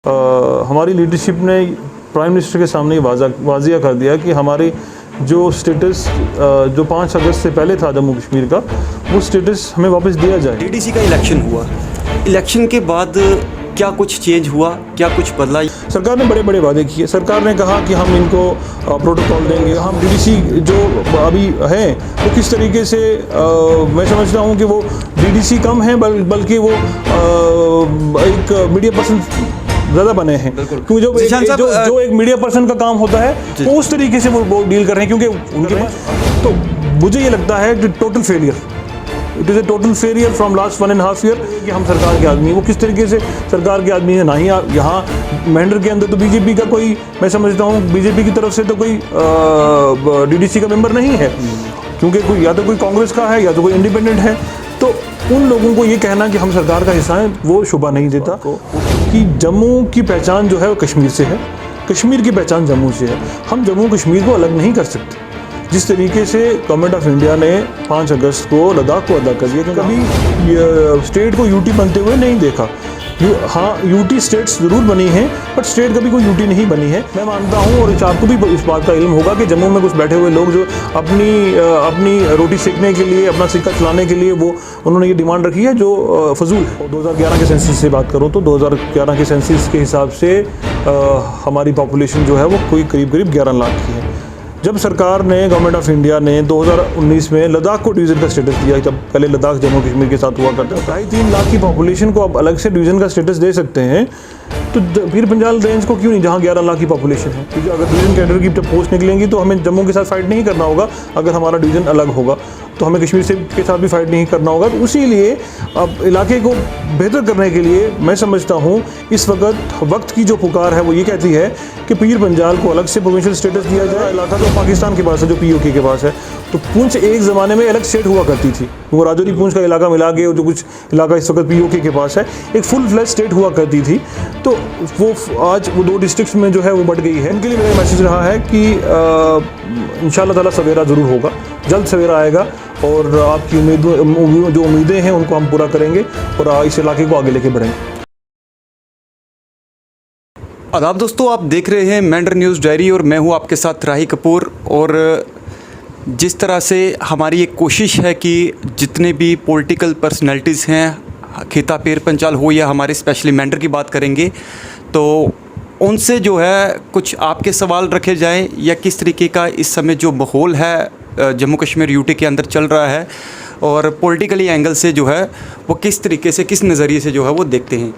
हमारी लीडरशिप ने prime minister के सामने वाजिया कर दिया कि हमारी जो स्टेटस जो 5 अगस्त से पहले था जम्मू कश्मीर का, वो स्टेटस हमें वापस दिया जाए। डीडीसी का इलेक्शन हुआ, इलेक्शन के बाद क्या कुछ चेंज हुआ, क्या कुछ बदला? सरकार ने बड़े बड़े वादे किए। सरकार ने कहा कि हम इनको प्रोटोकॉल देंगे। हम डीडीसी जो अभी हैं वो किस तरीके से मैं समझता हूँ कि वो डीडीसी कम है, बल्कि वो एक मीडिया पर्सन ज़्यादा बने हैं, क्योंकि जो एक मीडिया पर्सन का काम होता है वो उस तरीके से वो डील कर रहे हैं, क्योंकि उनके पास तो मुझे ये लगता है कि total failure, it is a total failure from last 1.5 year कि हम सरकार के आदमी, वो किस तरीके से सरकार के आदमी है। ना ही यहाँ महेंद्र के अंदर तो बीजेपी का कोई, मैं समझता हूँ बीजेपी की तरफ से तो कोई डीडीसी का मेंबर नहीं है, क्योंकि कोई या तो कोई कांग्रेस का है या तो कोई इंडिपेंडेंट है। तो उन लोगों को ये कहना कि हम सरकार का हिस्सा हैं वो शोभा नहीं देता, कि जम्मू की पहचान जो है वो कश्मीर से है, कश्मीर की पहचान जम्मू से है। हम जम्मू कश्मीर को अलग नहीं कर सकते। जिस तरीके से गवर्नमेंट ऑफ इंडिया ने 5 अगस्त को लद्दाख को अलग कर दिया, क्योंकि कभी स्टेट को यूटी बनते हुए नहीं देखा। हाँ, यूटी स्टेट्स ज़रूर बनी हैं, बट स्टेट कभी कोई यूटी नहीं बनी है। मैं मानता हूँ, और आपको भी इस बात का इल्म होगा कि जम्मू में कुछ बैठे हुए लोग जो अपनी रोटी सेकने के लिए, अपना सिक्का चलाने के लिए वो उन्होंने ये डिमांड रखी है जो फजूल। 2011 के सेंसस से बात करूँ तो 2011 के सेंसस के हिसाब से हमारी पॉपुलेशन जो है वो कोई करीब 11 लाख की है। जब सरकार ने, गवर्नमेंट ऑफ इंडिया ने 2019 में लद्दाख को डिवीज़न का स्टेटस दिया, जब पहले लद्दाख जम्मू कश्मीर के साथ हुआ करता था, 2.5-3 लाख की पॉपुलेशन को अब अलग से डिवीज़न का स्टेटस दे सकते हैं, तो फिर पंजाल रेंज को क्यों नहीं, जहाँ 11 लाख की पॉपुलेशन है। क्योंकि अगर डिवीज़न कैडर की जब पोस्ट निकलेंगी तो हमें जम्मू के साथ फाइट नहीं करना होगा। अगर हमारा डिवीज़न अलग होगा तो हमें कश्मीर से के साथ भी फाइट नहीं करना होगा। तो उसी लिए अब इलाके को बेहतर करने के लिए मैं समझता हूँ इस वक्त की जो पुकार है वो ये कहती है कि पीर पंजाल को अलग से प्रोविंशियल स्टेटस दिया जाए। इलाका तो पाकिस्तान के पास है, जो पीओके के पास है। तो पूंछ एक ज़माने में अलग स्टेट हुआ करती थी, वो राजौरी पूंछ का इलाका मिला के, और जो कुछ इलाका इस वक्त पीओके के पास है, एक फुल फ्लैश स्टेट हुआ करती थी। तो वो आज वो 2 डिस्ट्रिक्ट्स में जो है वो बढ़ गई है। उनके लिए मेरा मैसेज रहा है कि इंशाअल्लाह ताला सवेरा ज़रूर होगा, जल्द सवेरा आएगा, और आपकी जो उम्मीदें हैं उनको हम पूरा करेंगे और इस इलाके को आगे लेके बढ़ेंगे। आदाब दोस्तों, आप देख रहे हैं मेंढर न्यूज़ डायरी और मैं हूं आपके साथ राही कपूर। और जिस तरह से हमारी एक कोशिश है कि जितने भी पॉलिटिकल पर्सनैलिटीज़ हैं, खिता पीर पंचाल हो या हमारे स्पेशली मेंढर की बात करेंगे, तो उनसे जो है कुछ आपके सवाल रखे जाएं, या किस तरीके का इस समय जो माहौल है जम्मू कश्मीर यूटी के अंदर चल रहा है, और पॉलिटिकली एंगल से जो है वो किस तरीके से, किस नज़रिए से जो है वो देखते हैं।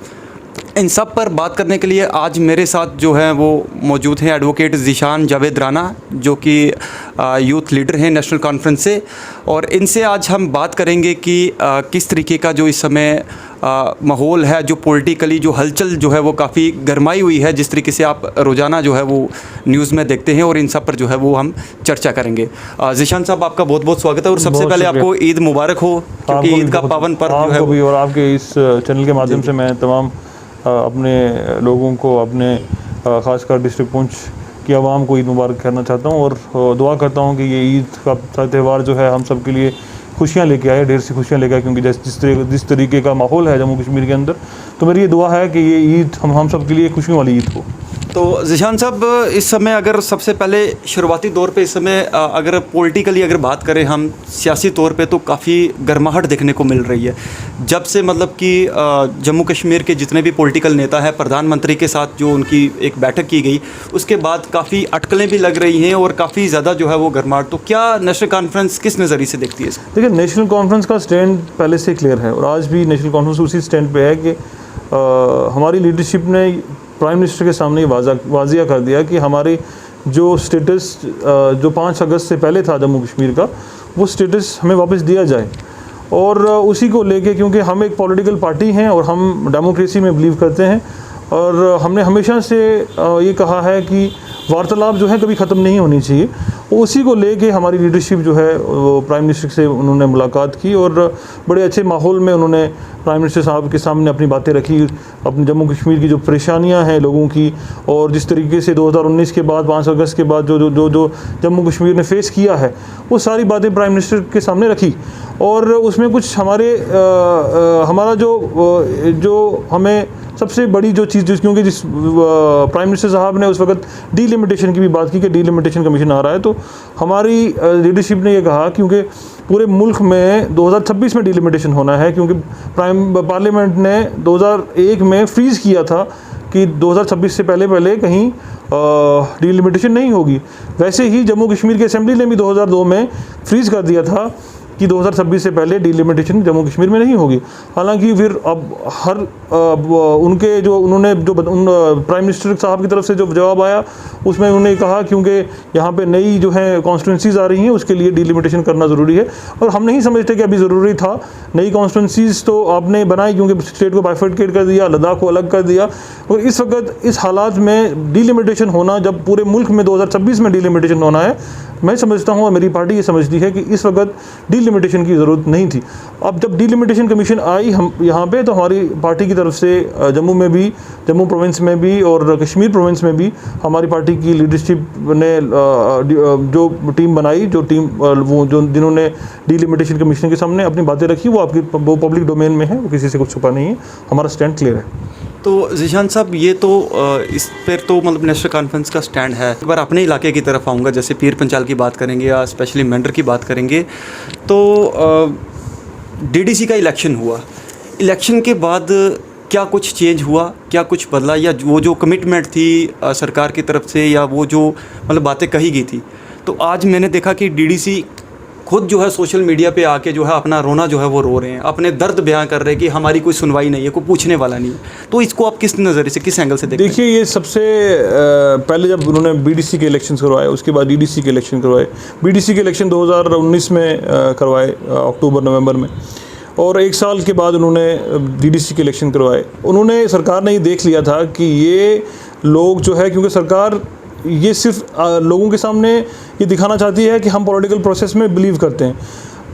इन सब पर बात करने के लिए आज मेरे साथ जो है वो मौजूद हैं एडवोकेट ज़ीशान जावेद राना, जो कि यूथ लीडर हैं नेशनल कॉन्फ्रेंस से, और इनसे आज हम बात करेंगे कि किस तरीके का जो इस समय माहौल है, जो पॉलिटिकली जो हलचल जो है वो काफ़ी गरमाई हुई है, जिस तरीके से आप रोज़ाना जो है वो न्यूज़ में देखते हैं, और इन सब पर जो है वो हम चर्चा करेंगे। ज़ीशान साहब, आपका बहुत बहुत स्वागत है, और सबसे पहले आपको ईद मुबारक हो, क्योंकि ईद का पावन पर्व जो है भी, और आपके इस चैनल के माध्यम से मैं तमाम अपने लोगों को, अपने ख़ासकर डिस्ट्रिक्ट पुंछ की आवाम को ईद मुबारक कहना चाहता हूँ, और दुआ करता हूँ कि ये ईद का त्यौहार जो है हम सब के लिए खुशियाँ लेके आए, ढेर सी खुशियाँ लेके आए, क्योंकि जिस तरीके का माहौल है जम्मू कश्मीर के अंदर, तो मेरी ये दुआ है कि ये ईद हम सब के लिए खुशियों वाली ईद हो। तो ज़ीशान साहब, इस समय अगर सबसे पहले शुरुआती तौर पे इस समय अगर पॉलिटिकली अगर बात करें हम, सियासी तौर पे तो काफ़ी गर्माहट देखने को मिल रही है। जब से मतलब कि जम्मू कश्मीर के जितने भी पॉलिटिकल नेता हैं, प्रधानमंत्री के साथ जो उनकी एक बैठक की गई, उसके बाद काफ़ी अटकलें भी लग रही हैं और काफ़ी ज़्यादा जो है वो गर्माहट। तो क्या नेशनल कॉन्फ्रेंस किस नज़रिए से देखती है? देखिए, नेशनल कॉन्फ्रेंस का स्टैंड पहले से क्लियर है, और आज भी नेशनल कॉन्फ्रेंस उसी स्टैंड पर है कि हमारी लीडरशिप ने प्राइम मिनिस्टर के सामने वाजिया कर दिया कि हमारी जो स्टेटस जो 5 अगस्त से पहले था जम्मू कश्मीर का, वो स्टेटस हमें वापस दिया जाए। और उसी को लेके, क्योंकि हम एक पॉलिटिकल पार्टी हैं और हम डेमोक्रेसी में बिलीव करते हैं, और हमने हमेशा से ये कहा है कि वार्तालाप जो है कभी ख़त्म नहीं होनी चाहिए। उसी को लेके हमारी लीडरशिप जो है वो प्राइम मिनिस्टर से उन्होंने मुलाकात की, और बड़े अच्छे माहौल में उन्होंने प्राइम मिनिस्टर साहब के सामने अपनी बातें रखी, अपने जम्मू कश्मीर की जो परेशानियां हैं लोगों की, और जिस तरीके से 2019 के बाद, 5 अगस्त के बाद जो जम्मू कश्मीर ने फेस किया है, वो सारी बातें प्राइम मिनिस्टर के सामने रखी। और उसमें कुछ हमारा जो हमें सबसे बड़ी जो चीज़ क्योंकि जिस प्राइम मिनिस्टर साहब ने उस वक्त डीलिमिटेशन की भी बात की कि डीलिमिटेशन कमीशन आ रहा है, तो हमारी लीडरशिप ने ये कहा क्योंकि पूरे मुल्क में 2026 में डीलिमिटेशन होना है, क्योंकि पार्लियामेंट ने 2001 में फ्रीज़ किया था कि 2026 से पहले कहीं डीलिमिटेशन नहीं होगी। वैसे ही जम्मू कश्मीर की असेंबली ने भी 2002 में फ्रीज़ कर दिया था कि 2026 से पहले डीलिमिटेशन जम्मू कश्मीर में नहीं होगी। हालांकि फिर अब उन्होंने प्राइम मिनिस्टर साहब की तरफ से जो जवाब आया उसमें उन्होंने कहा क्योंकि यहाँ पे नई जो है कॉन्स्टिट्यूंसीज़ आ रही हैं उसके लिए डीलिमिटेशन करना ज़रूरी है, और हम नहीं समझते कि अभी ज़रूरी था। नई कॉन्स्टिट्यूंसीज़ तो आपने बनाई क्योंकि स्टेट को बाइफर्केट कर दिया, लद्दाख को अलग कर दिया, और इस वक्त इस हालात में डीलिमिटेशन होना, जब पूरे मुल्क में 2026 में डीलिमिटेशन होना है, मैं समझता हूँ और मेरी पार्टी ये समझती है कि इस वक्त डीलिमिटेशन की ज़रूरत नहीं थी। अब जब डीलिमिटेशन कमीशन आई हम यहाँ पे, तो हमारी पार्टी की तरफ से जम्मू प्रोविंस में भी और कश्मीर प्रोविंस में भी हमारी पार्टी की लीडरशिप ने जो टीम बनाई, जिन्होंने डीलिमिटेशन कमीशन के सामने अपनी बातें रखी, वो पब्लिक डोमेन में है, वो किसी से कुछ छुपा नहीं है, हमारा स्टैंड क्लियर है। तो ज़ीशान साहब, ये तो इस पर तो मतलब नेशनल कॉन्फ्रेंस का स्टैंड है। एक बार अपने इलाके की तरफ आऊँगा, जैसे पीर पंचाल की बात करेंगे या स्पेशली मेंढर की बात करेंगे, तो डीडीसी का इलेक्शन हुआ। इलेक्शन के बाद क्या कुछ चेंज हुआ, क्या कुछ बदला, या वो जो कमिटमेंट थी सरकार की तरफ से, या वो जो मतलब बातें कही गई थी, तो आज मैंने देखा कि डीडीसी खुद जो है सोशल मीडिया पे आके जो है अपना रोना जो है वो रो रहे हैं, अपने दर्द बयां कर रहे हैं कि हमारी कोई सुनवाई नहीं है, कोई पूछने वाला नहीं है। तो इसको आप किस नज़रिए से, किस एंगल से देखते हैं? देखिए, ये सबसे पहले जब उन्होंने बीडीसी के इलेक्शन करवाए, उसके बाद डीडीसी के इलेक्शन करवाए। बीडीसी के इलेक्शन 2019 में करवाए, अक्टूबर नवंबर में, और एक साल के बाद उन्होंने डीडीसी के इलेक्शन करवाए। सरकार ने ये देख लिया था कि ये लोग जो है, क्योंकि सरकार ये सिर्फ लोगों के सामने ये दिखाना चाहती है कि हम पॉलिटिकल प्रोसेस में बिलीव करते हैं,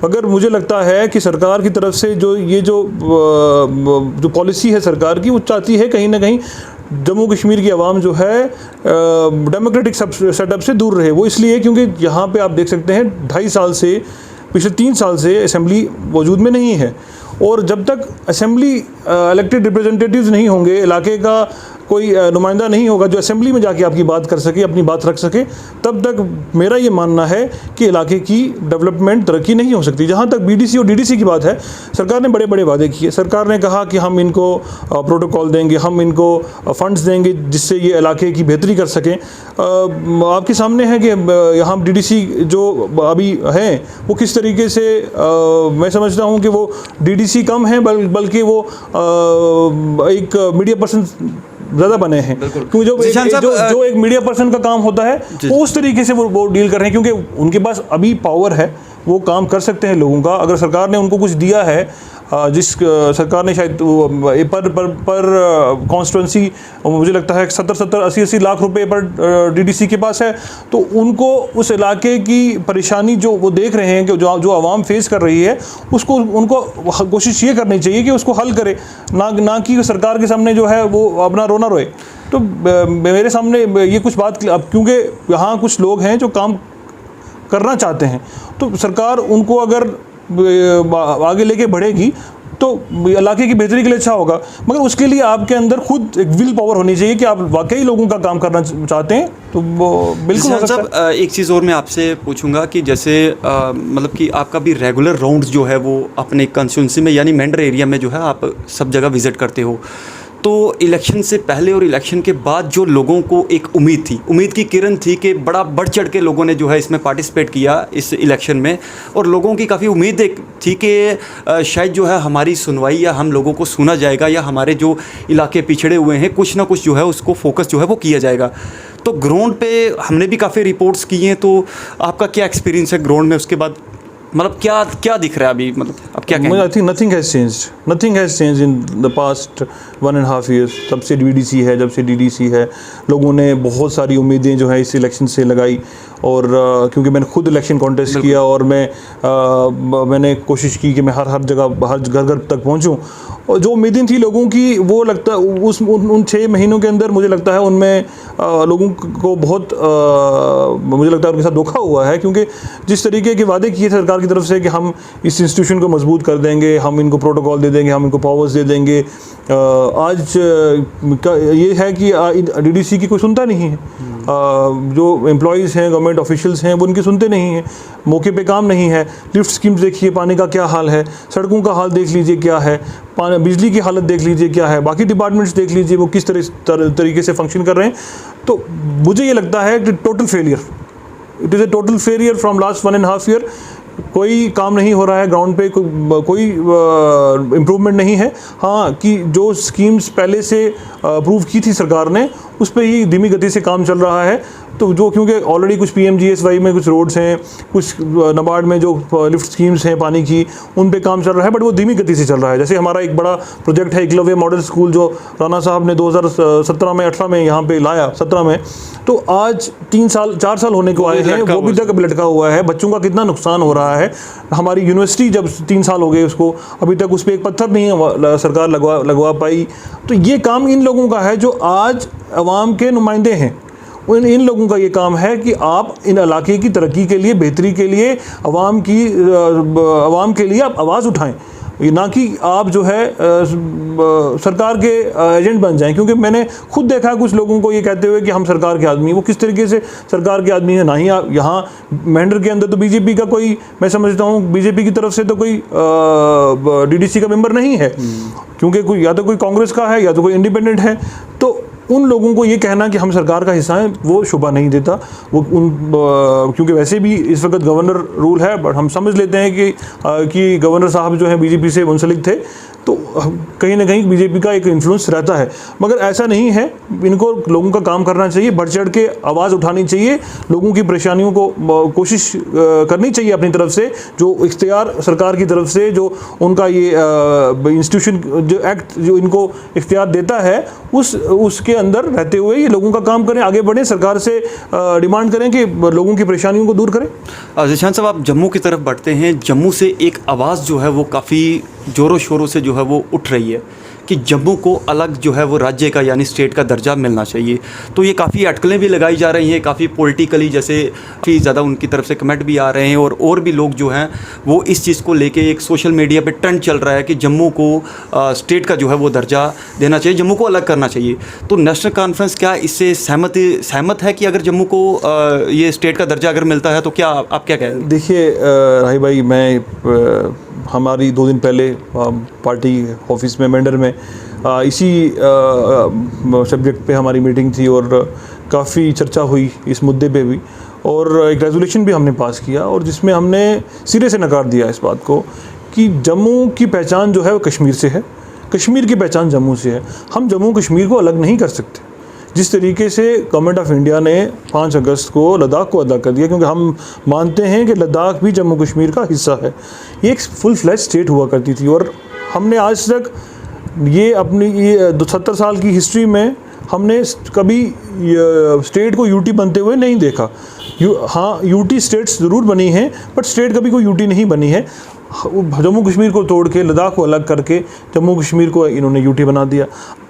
मगर मुझे लगता है कि सरकार की तरफ से जो पॉलिसी है सरकार की, वो चाहती है कहीं ना कहीं जम्मू कश्मीर की आवाम जो है डेमोक्रेटिक सेटअप से दूर रहे। वो इसलिए क्योंकि यहाँ पे आप देख सकते हैं 2.5 साल से, पिछले 3 साल से असेंबली वजूद में नहीं है, और जब तक असेंबली इलेक्टेड रिप्रेजेंटेटिव्स नहीं होंगे, इलाके का कोई नुमाइंदा नहीं होगा जो असेंबली में जाके आपकी बात कर सके, अपनी बात रख सके, तब तक मेरा ये मानना है कि इलाके की डेवलपमेंट, तरक्की नहीं हो सकती। जहाँ तक बीडीसी और डीडीसी की बात है, सरकार ने बड़े बड़े वादे किए। सरकार ने कहा कि हम इनको प्रोटोकॉल देंगे, हम इनको फंड्स देंगे जिससे ये इलाके की बेहतरी कर सकें। आपके सामने है कि यहाँ डीडीसी जो अभी हैं वो किस तरीके से, मैं समझता हूँ कि वो डीडीसी कम है, बल्कि वो एक मीडिया पर्सन ज़्यादा बने हैं, क्योंकि जो एक मीडिया पर्सन का काम होता है वो उस तरीके से वो डील कर रहे हैं, क्योंकि उनके पास अभी पावर है, वो काम कर सकते हैं लोगों का। अगर सरकार ने उनको कुछ दिया है, जिस सरकार ने शायद पर कॉन्स्टिट्यूंसी मुझे लगता है 70-80 लाख रुपए पर डीडीसी के पास है, तो उनको उस इलाके की परेशानी जो वो देख रहे हैं कि जो आवाम फेस कर रही है, उसको उनको कोशिश ये करनी चाहिए कि उसको हल करे, ना कि सरकार के सामने जो है वो अपना रोना रोए। तो मेरे सामने ये कुछ बात, अब क्योंकि यहाँ कुछ लोग हैं जो काम करना चाहते हैं, तो सरकार उनको अगर आगे लेके बढ़ेगी तो इलाके की बेहतरी के लिए अच्छा होगा, मगर उसके लिए आपके अंदर खुद एक विल पावर होनी चाहिए कि आप वाकई लोगों का काम करना चाहते हैं, तो वो बिल्कुल हो सकता है। एक चीज़ और मैं आपसे पूछूंगा कि जैसे मतलब कि आपका भी रेगुलर राउंड्स जो है वो अपने कंस्टिट्यूंसी में यानी मेंढर एरिया में जो है आप सब जगह विजिट करते हो, तो इलेक्शन से पहले और इलेक्शन के बाद जो लोगों को एक उम्मीद की किरण थी कि बड़ा बढ़ चढ़ के लोगों ने जो है इसमें पार्टिसिपेट किया इस इलेक्शन में, और लोगों की काफ़ी उम्मीद थी कि शायद जो है हमारी सुनवाई या हम लोगों को सुना जाएगा, या हमारे जो इलाके पिछड़े हुए हैं कुछ ना कुछ जो है उसको फोकस जो है वो किया जाएगा। तो ग्राउंड पे हमने भी काफ़ी रिपोर्ट्स की हैं, तो आपका क्या एक्सपीरियंस है ग्राउंड में, उसके बाद मतलब क्या दिख रहा है अभी, मतलब अब क्या कहेंगे? I think nothing has changed in the past 1.5 years। जब से डीडीसी है, जब से डीडीसी है, लोगों ने बहुत सारी उम्मीदें जो है इस इलेक्शन से लगाई, और क्योंकि मैंने खुद इलेक्शन कॉन्टेस्ट किया, और मैंने कोशिश की कि मैं हर जगह, हर घर तक पहुंचूं, और जो उम्मीदें थी लोगों की, वो लगता उन 6 महीनों के अंदर मुझे लगता है उनमें लोगों को बहुत मुझे लगता है उनके साथ धोखा हुआ है, क्योंकि जिस तरीके के वादे किए सरकार की तरफ से कि हम इस इंस्टीट्यूशन को मजबूत कर देंगे, हम इनको प्रोटोकॉल दे देंगे, हम इनको पावर्स दे देंगे। आज ये है कि डीडीसी की कोई सुनता नहीं है। जो एम्प्लॉयज़ हैं, गवर्नमेंट ऑफिशियल्स हैं, वो उनकी सुनते नहीं हैं, मौके पे काम नहीं है। लिफ्ट स्कीम्स देखिए, पानी का क्या हाल है, सड़कों का हाल देख लीजिए क्या है, बिजली की हालत देख लीजिए क्या है, बाकी डिपार्टमेंट्स देख लीजिए वो किस तरीके से फंक्शन कर रहे हैं। तो मुझे ये लगता है कि total failure, it is a total failure from last 1.5 year. कोई काम नहीं हो रहा है ग्राउंड पे, कोई इम्प्रूवमेंट नहीं है। हाँ, कि जो स्कीम्स पहले से अप्रूव की थी सरकार ने, उस पर ही धीमी गति से काम चल रहा है। तो जो क्योंकि ऑलरेडी कुछ PMGSY में कुछ रोड्स हैं, कुछ नाबार्ड में जो लिफ्ट स्कीम्स हैं पानी की, उन पे काम चल रहा है, बट वो धीमी गति से चल रहा है। जैसे हमारा एक बड़ा प्रोजेक्ट है एकलव्य मॉडल स्कूल, जो राणा साहब ने 2017 में 18 में यहाँ पे लाया, 17 में। तो आज 4 साल होने को आए हैं, वो भी तक लटका हुआ है। बच्चों का कितना नुकसान हो रहा है। हमारी यूनिवर्सिटी जब 3 साल हो गए उसको, अभी तक उस पर एक पत्थर नहीं सरकार लगवा पाई। तो ये काम इन लोगों का है जो आज अवाम के नुमाइंदे हैं। इन लोगों का ये काम है कि आप इन इलाके की तरक्की के लिए, बेहतरी के लिए, अवाम के लिए आप आवाज़ उठाएं, ना कि आप जो है सरकार के एजेंट बन जाएं। क्योंकि मैंने खुद देखा है कुछ लोगों को ये कहते हुए कि हम सरकार के आदमी, वो किस तरीके से सरकार के आदमी है। ना ही आप यहाँ मेंढर के अंदर तो बीजेपी का कोई, मैं समझता हूँ बीजेपी की तरफ से तो कोई डीडीसी का मेंबर नहीं है, क्योंकि कोई या तो कोई कांग्रेस का है या तो कोई इंडिपेंडेंट है। तो उन लोगों को ये कहना कि हम सरकार का हिस्सा हैं, वो शोभा नहीं देता। वो क्योंकि वैसे भी इस वक्त गवर्नर रूल है, बट हम समझ लेते हैं कि गवर्नर साहब जो हैं बीजेपी से मुंसलिक थे, तो कहीं ना कहीं बीजेपी का एक इन्फ्लुएंस रहता है। मगर ऐसा नहीं है, इनको लोगों का काम करना चाहिए, बढ़ चढ़ के आवाज़ उठानी चाहिए, लोगों की परेशानियों को कोशिश करनी चाहिए अपनी तरफ से। जो इख्तियार सरकार की तरफ से जो उनका ये इंस्टीट्यूशन जो एक्ट जो इनको इख्तियार देता है, उसके अंदर रहते हुए ये लोगों का काम करें, आगे बढ़ें, सरकार से डिमांड करें कि लोगों की परेशानियों को दूर करें। ज़ीशान साहब, आप जम्मू की तरफ बढ़ते हैं। जम्मू से एक आवाज़ जो है वो काफ़ी ज़ोरों शोरों से जो है वो उठ रही है कि जम्मू को अलग जो है वो राज्य का यानी स्टेट का दर्जा मिलना चाहिए। तो ये काफ़ी अटकलें भी लगाई जा रही हैं, काफ़ी पॉलिटिकली जैसे काफ़ी ज़्यादा उनकी तरफ से कमेंट भी आ रहे हैं, और भी लोग जो हैं वो इस चीज़ को लेके एक सोशल मीडिया पे ट्रेंड चल रहा है कि जम्मू को स्टेट का जो है वो दर्जा देना चाहिए, जम्मू को अलग करना चाहिए। तो नेशनल कॉन्फ्रेंस क्या इससे सहमत है कि अगर जम्मू को ये स्टेट का दर्जा अगर मिलता है तो क्या आप क्या कहें? देखिए राही भाई, मैं हमारी 2 दिन पहले पार्टी ऑफिस में मेंढर में इसी सब्जेक्ट पे हमारी मीटिंग थी और काफ़ी चर्चा हुई इस मुद्दे पे भी, और एक रेजोल्यूशन भी हमने पास किया, और जिसमें हमने सिरे से नकार दिया इस बात को कि जम्मू की पहचान जो है वो कश्मीर से है, कश्मीर की पहचान जम्मू से है। हम जम्मू कश्मीर को अलग नहीं कर सकते। जिस तरीके से गवर्नमेंट ऑफ इंडिया ने 5 अगस्त को लद्दाख को अलग कर दिया, क्योंकि हम मानते हैं कि लद्दाख भी जम्मू कश्मीर का हिस्सा है। ये एक फुल फ्लैज स्टेट हुआ करती थी, और हमने आज तक ये अपनी 70 साल की हिस्ट्री में हमने कभी स्टेट को यूटी बनते हुए नहीं देखा। हाँ, यूटी स्टेट्स ज़रूर बनी हैं, बट स्टेट कभी कोई यूटी नहीं बनी है। जम्मू कश्मीर को तोड़ के, लद्दाख को अलग करके जम्मू कश्मीर को इन्होंने यूटी बना दिया।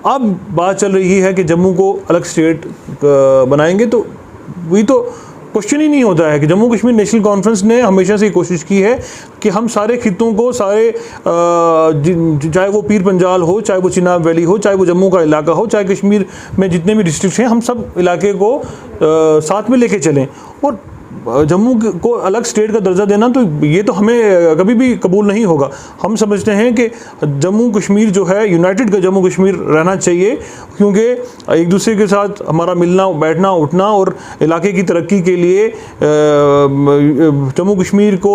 अब बात चल रही है कि जम्मू को अलग स्टेट बनाएंगे, तो वही तो क्वेश्चन ही नहीं होता है कि जम्मू कश्मीर नेशनल कॉन्फ्रेंस ने हमेशा से कोशिश की है कि हम सारे खित्तों को, सारे चाहे वो पीर पंजाल हो, चाहे वो चिनाब वैली हो, चाहे वो जम्मू का इलाका हो, चाहे कश्मीर में जितने भी डिस्ट्रिक्ट हैं, हम सब इलाके को साथ में लेके चलें। और जम्मू को अलग स्टेट का दर्जा देना, तो ये तो हमें कभी भी कबूल नहीं होगा। हम समझते हैं कि जम्मू कश्मीर जो है, यूनाइटेड जम्मू कश्मीर रहना चाहिए, क्योंकि एक दूसरे के साथ हमारा मिलना, बैठना, उठना और इलाके की तरक्की के लिए, जम्मू कश्मीर को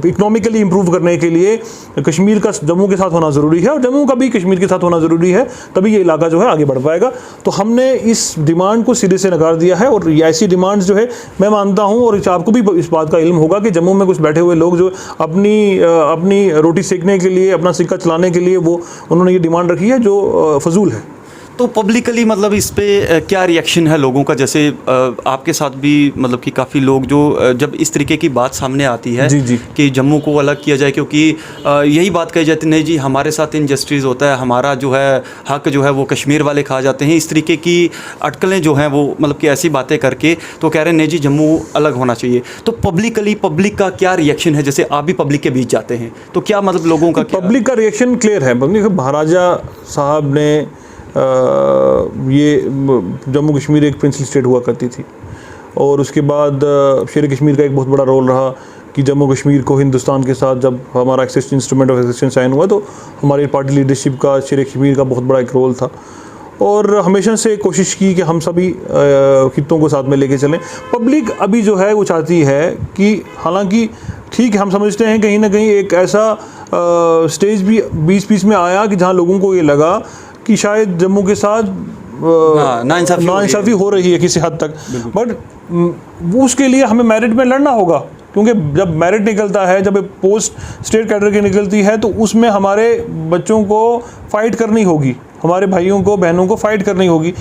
इकनॉमिकली इम्प्रूव करने के लिए कश्मीर का जम्मू के साथ होना ज़रूरी है, और जम्मू का भी कश्मीर के साथ होना ज़रूरी है, तभी ये इलाका जो है आगे बढ़ पाएगा। तो हमने इस डिमांड को सिरे से नकार दिया है, और ऐसी डिमांड्स जो है, मैं मानता हूँ और आपको भी इस बात का इल्म होगा कि जम्मू में कुछ बैठे हुए लोग जो अपनी रोटी सेकने के लिए, अपना सिक्का चलाने के लिए वो उन्होंने ये डिमांड रखी है जो फजूल है। तो पब्लिकली मतलब इस पे क्या रिएक्शन है लोगों का? जैसे आपके साथ भी मतलब कि काफ़ी लोग जो जब इस तरीके की बात सामने आती है जी, जी। कि जम्मू को अलग किया जाए, क्योंकि यही बात कही जाती है, नहीं जी हमारे साथ इनजस्टिस होता है, हमारा जो है हक जो है वो कश्मीर वाले खा जाते हैं, इस तरीके की अटकलें जो हैं वो मतलब कि ऐसी बातें करके तो कह रहे हैं नहीं जी जम्मू अलग होना चाहिए। तो पब्लिकली पब्लिक का क्या रिएक्शन है? जैसे आप भी पब्लिक के बीच जाते हैं तो क्या मतलब लोगों का क्या? पब्लिक का रिएक्शन क्लियर है। पब्लिक महाराजा साहब ने ये जम्मू कश्मीर एक प्रिंसली स्टेट हुआ करती थी और उसके बाद शेर कश्मीर का एक बहुत बड़ा रोल रहा कि जम्मू कश्मीर को हिंदुस्तान के साथ जब हमारा access instrument of accession sign हुआ तो हमारी पार्टी लीडरशिप का शेर कश्मीर का बहुत बड़ा एक रोल था और हमेशा से कोशिश की कि हम सभी खित्तों को साथ में लेके चलें। पब्लिक अभी जो है वो चाहती है कि हालांकि ठीक है हम समझते हैं कहीं ना कहीं एक ऐसा स्टेज भी बीच में आया कि जहां लोगों को ये लगा कि शायद जम्मू के साथ नाइंसाफ़ी हो रही है किसी हद तक, बट उसके लिए हमें मेरिट में लड़ना होगा क्योंकि जब मेरिट निकलता है, जब पोस्ट स्टेट कैडर की निकलती है तो उसमें हमारे बच्चों को फाइट करनी होगी, हमारे भाइयों को बहनों को फाइट करनी होगी।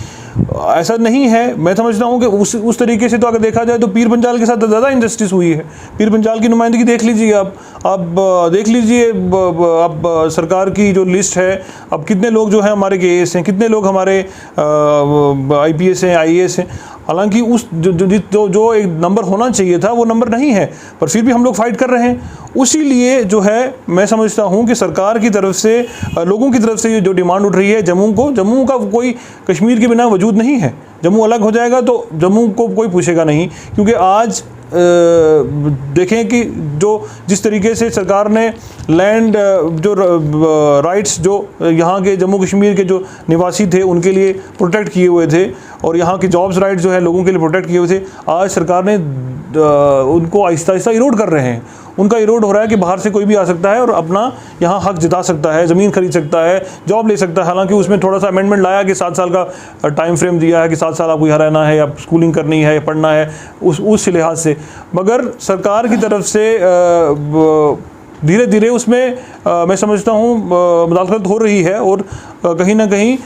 ऐसा नहीं है, मैं समझता हूँ कि उस तरीके से तो अगर देखा जाए तो पीर पंजाल के साथ ज़्यादा इंजस्टिस हुई है। पीर पंजाल की नुमाइंदगी देख लीजिए आप देख लीजिए अब सरकार की जो लिस्ट है, अब कितने लोग जो हैं हमारे केएस हैं, कितने लोग हमारे IPS हैं, IAS हैं। हालांकि उस जो एक नंबर होना चाहिए था वो नंबर नहीं है, पर फिर भी हम लोग फाइट कर रहे हैं। उसी लिए जो है मैं समझता हूँ कि सरकार की तरफ से, लोगों की तरफ से ये जो डिमांड उठ रही है जम्मू का कोई कश्मीर के बिना वजूद नहीं है। जम्मू अलग हो जाएगा तो जम्मू को कोई पूछेगा नहीं, क्योंकि आज देखें कि जिस तरीके से सरकार ने लैंड जो राइट्स जो यहाँ के जम्मू कश्मीर के जो निवासी थे उनके लिए प्रोटेक्ट किए हुए थे और यहाँ के जॉब्स राइट्स जो है लोगों के लिए प्रोटेक्ट किए हुए थे, आज सरकार ने उनको आहिस्ता आहिस्ता इरोड कर रहे हैं। उनका इरोड हो रहा है कि बाहर से कोई भी आ सकता है और अपना यहाँ हक जता सकता है, ज़मीन खरीद सकता है, जॉब ले सकता है। हालांकि उसमें थोड़ा सा अमेंडमेंट लाया कि 7 साल का टाइम फ्रेम दिया है कि 7 साल आपको यहाँ रहना है या स्कूलिंग करनी है या पढ़ना है उस लिहाज से, मगर सरकार की तरफ से धीरे धीरे उसमें मैं समझता हूँ मुदाखलत हो रही है और कहीं ना कहीं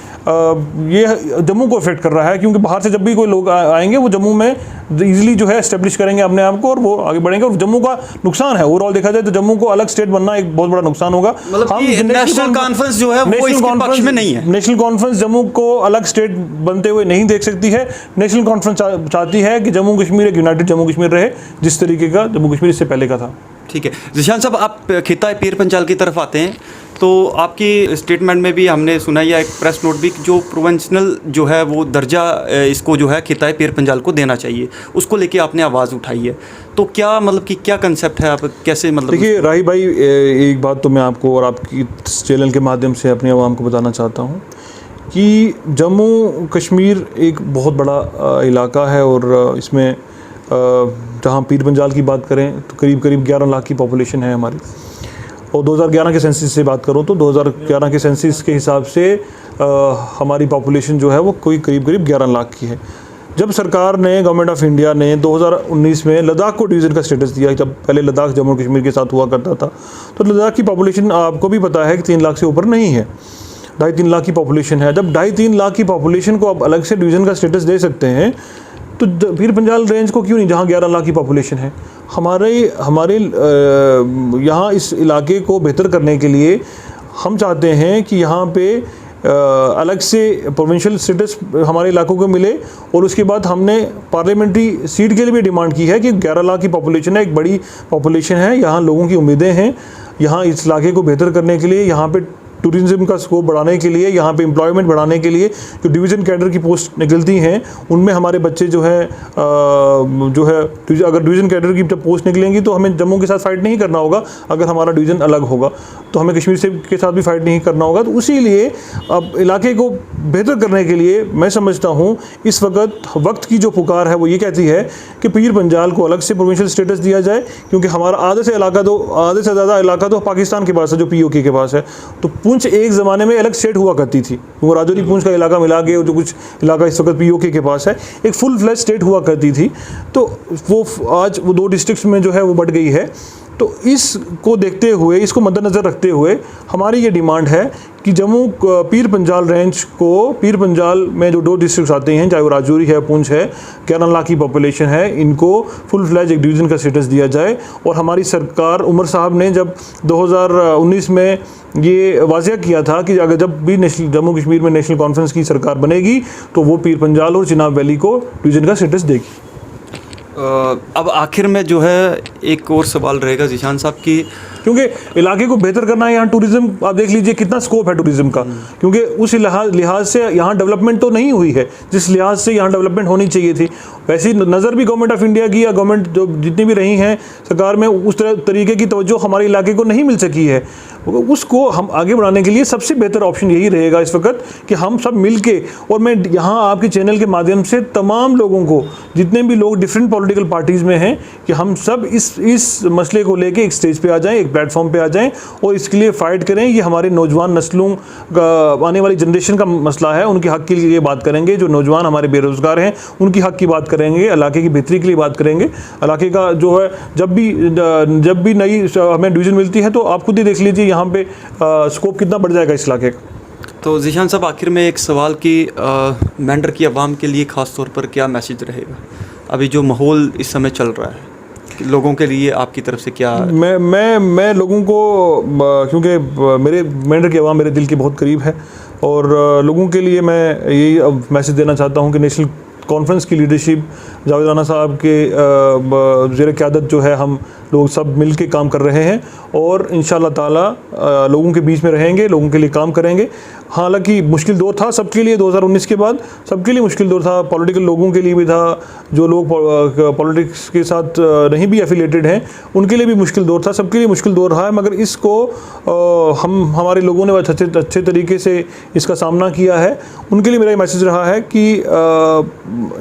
ये जम्मू को इफेक्ट कर रहा है, क्योंकि बाहर से जब भी कोई लोग आएंगे वो जम्मू में इजीली जो है एस्टेब्लिश करेंगे अपने आप को और वो आगे बढ़ेंगे और जम्मू का नुकसान है। ओवरऑल देखा जाए तो जम्मू को अलग स्टेट बनना एक बहुत बड़ा नुकसान होगा। मतलब नेशनल कॉन्फ्रेंस जो है वो इसके पक्ष में नहीं है। नेशनल कॉन्फ्रेंस जम्मू को अलग स्टेट बनते हुए नहीं देख सकती है। नेशनल कॉन्फ्रेंस चाहती है कि जम्मू कश्मीर एक यूनाइटेड जम्मू कश्मीर रहे, जिस तरीके का जम्मू कश्मीर इससे पहले का था। ठीक है जीशान साहब, आप खिता पीर पंजाल की तरफ आते हैं तो आपकी स्टेटमेंट में भी हमने सुना या एक प्रेस नोट भी जो प्रोविंशनल जो है वो दर्जा इसको जो है खिता पीर पंजाल को देना चाहिए, उसको लेके आपने आवाज़ उठाई है, तो क्या मतलब कि क्या कंसेप्ट है, आप कैसे मतलब? देखिए राही भाई, एक बात तो मैं आपको और आपकी चैनल के माध्यम से अपने आवाम को बताना चाहता हूँ कि जम्मू कश्मीर एक बहुत बड़ा इलाका है और इसमें जहाँ पीर पंजाल की बात करें तो करीब 11 लाख की पॉपुलेशन है हमारी, और 2011 के सेंसस से बात करूँ तो 2011 के सेंसस के हिसाब से हमारी पॉपुलेशन जो है वो कोई करीब 11 लाख की है। जब सरकार ने, गवर्नमेंट ऑफ इंडिया ने 2019 में लद्दाख को डिवीज़न का स्टेटस दिया, जब पहले लद्दाख जम्मू कश्मीर के साथ हुआ करता था, तो लद्दाख की पॉपुलेशन आपको भी पता है कि 3 लाख से ऊपर नहीं है, 2.5-3 लाख की पॉपुलेशन है। जब 2.5-3 लाख की पॉपुलेशन को आप अलग से डिवीज़न का स्टेटस दे सकते हैं तो पीर पंजाल रेंज को क्यों नहीं, जहाँ 11 लाख की पॉपुलेशन है। हमारे यहाँ इस इलाके को बेहतर करने के लिए हम चाहते हैं कि यहाँ पे अलग से प्रोविंशियल स्टेटस हमारे इलाकों को मिले, और उसके बाद हमने पार्लियामेंट्री सीट के लिए भी डिमांड की है कि 11 लाख की पॉपुलेशन है, एक बड़ी पॉपुलेशन है, यहाँ लोगों की उम्मीदें हैं, यहाँ इस इलाके को बेहतर करने के लिए, यहाँ पे टूरिज्म का स्कोप बढ़ाने के लिए, यहाँ पे एम्प्लॉयमेंट बढ़ाने के लिए जो डिवीज़न कैडर की पोस्ट निकलती हैं उनमें हमारे बच्चे जो है अगर डिवीज़न कैडर की जब पोस्ट निकलेंगी तो हमें जम्मू के साथ फाइट नहीं करना होगा। अगर हमारा डिवीज़न अलग होगा तो हमें कश्मीर से के साथ भी फाइट नहीं करना होगा। तो उसी लिए अब इलाके को बेहतर करने के लिए मैं समझता हूँ इस वक्त की जो पुकार है वो ये कहती है कि पीर पंजाल को अलग से प्रोविंशियल स्टेटस दिया जाए, क्योंकि हमारा आधे से ज़्यादा इलाका तो पाकिस्तान के पास है, जो POK के पास है। तो पूंछ एक ज़माने में अलग स्टेट हुआ करती थी, वो राजौरी पूंछ का इलाका मिला के जो कुछ इलाका इस वक्त POK के पास है, एक फुल फ्लैश स्टेट हुआ करती थी। तो वो आज वो 2 डिस्ट्रिक्ट्स में जो है वो बढ़ गई है। तो इसको देखते हुए, इसको मद्देनज़र रखते हुए हमारी ये डिमांड है कि जम्मू पीर पंजाल रेंज को, पीर पंजाल में जो 2 डिस्ट्रिक्ट्स आते हैं, चाहे वो राजौरी है, पुंछ है, 11 लाख की पॉपुलेशन है, इनको फुल फ्लैज एक डिवीज़न का स्टेटस दिया जाए। और हमारी सरकार, उमर साहब ने जब 2019 में ये वाज़ह किया था कि अगर जब भी जम्मू कश्मीर में नेशनल कॉन्फ्रेंस की सरकार बनेगी तो वो पीर पंजाल और चिनाब वैली को डिवीज़न का स्टेटस देगी। अब आखिर में जो है एक और सवाल रहेगा ज़ीशान साहब की, क्योंकि इलाके को बेहतर करना है, यहाँ टूरिज़्म आप देख लीजिए कितना स्कोप है टूरिज़्म का, क्योंकि उस लिहाज से यहाँ डेवलपमेंट तो नहीं हुई है जिस लिहाज से यहाँ डेवलपमेंट होनी चाहिए थी। वैसी नज़र भी गवर्नमेंट ऑफ इंडिया की या गवर्नमेंट जो जितनी भी रही हैं सरकार में, उस तरीके की तवज्जो हमारे इलाके को नहीं मिल सकी है। उसको हम आगे बढ़ाने के लिए सबसे बेहतर ऑप्शन यही रहेगा इस वक्त कि हम सब मिल के, और मैं यहाँ आपके चैनल के माध्यम से तमाम लोगों को, जितने भी लोग डिफरेंट पॉलिटिकल पार्टीज़ में हैं, कि हम सब इस मसले को लेके एक स्टेज पे आ जाएं, एक प्लेटफॉर्म पे आ जाएं और इसके लिए फ़ाइट करें। ये हमारे नौजवान नस्लों का, आने वाली जनरेशन का मसला है, उनके हक़ के लिए बात करेंगे। जो नौजवान हमारे बेरोज़गार हैं उनकी हक़ की बात करेंगे, इलाके की बेहतरी के लिए बात करेंगे। इलाके का जो है जब भी नई हमें डिवीज़न मिलती है तो आप खुद ही देख लीजिए यहाँ पे स्कोप कितना बढ़ जाएगा इस इलाके का। तो ज़ीशान साहब आखिर में एक सवाल कि मेंढर की आवाम के लिए ख़ास तौर पर क्या मैसेज रहेगा, अभी जो माहौल इस समय चल रहा है, लोगों के लिए आपकी तरफ से क्या? मैं लोगों को, क्योंकि मेरे मेंढर की आवाम मेरे दिल के बहुत करीब है, और लोगों के लिए मैं यही अब मैसेज देना चाहता हूँ कि नेशनल कॉन्फ्रेंस की लीडरशिप जावेद राना साहब के ज़ेर क़यादत जो है, हम लोग सब मिल के काम कर रहे हैं और इंशाअल्लाह ताला लोगों के बीच में रहेंगे, लोगों के लिए काम करेंगे। हालांकि मुश्किल दौर था सबके लिए, 2019 के बाद सबके लिए मुश्किल दौर था, पॉलिटिकल लोगों के लिए भी था, जो लोग पॉलिटिक्स के साथ नहीं भी एफिलेटेड हैं उनके लिए भी मुश्किल दौर था, सबके लिए मुश्किल दौर रहा है। मगर इसको हमारे लोगों ने अच्छे तरीके से इसका सामना किया है। उनके लिए मेरा ये मैसेज रहा है कि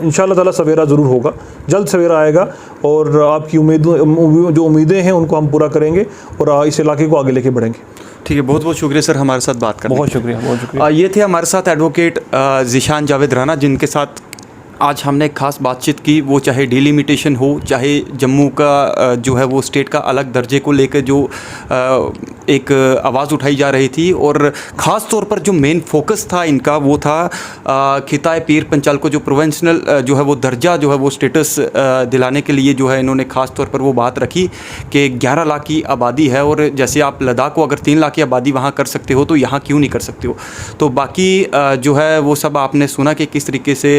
इंशाअल्लाह ताला सवेरा ज़रूर होगा, जल्द सवेरा आएगा और आपकी उम्मीदें हैं उनको हम पूरा करेंगे और इस इलाके को आगे लेके बढ़ेंगे। ठीक है, बहुत बहुत शुक्रिया सर हमारे साथ बात करने। बहुत शुक्रिया। ये थे हमारे साथ एडवोकेट ज़ीशान जावेद राना, जिनके साथ आज हमने एक ख़ास बातचीत की। वो चाहे डिलिमिटेशन हो, चाहे जम्मू का जो है वो स्टेट का अलग दर्जे को लेकर जो एक आवाज़ उठाई जा रही थी, और ख़ास तौर पर जो मेन फोकस था इनका वो था खिताए पीर पंचाल को जो प्रोविंशनल जो है वो दर्जा जो है वो स्टेटस दिलाने के लिए जो है इन्होंने ख़ास तौर पर वो बात रखी कि 11 लाख की आबादी है, और जैसे आप लद्दाख को अगर 3 लाख की आबादी वहाँ कर सकते हो तो यहाँ क्यों नहीं कर सकते हो। तो बाकी जो है वो सब आपने सुना कि किस तरीके से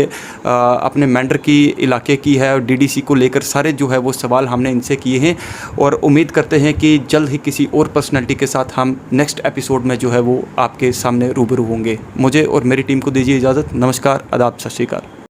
अपने मेंढर की इलाके की है, और डीडीसी को लेकर सारे जो है वो सवाल हमने इनसे किए हैं, और उम्मीद करते हैं कि जल्द ही किसी और पर्सनैलिटी के साथ हम नेक्स्ट एपिसोड में जो है वो आपके सामने रूबरू होंगे। मुझे और मेरी टीम को दीजिए इजाज़त। नमस्कार, आदाब, सत श्री अकाल।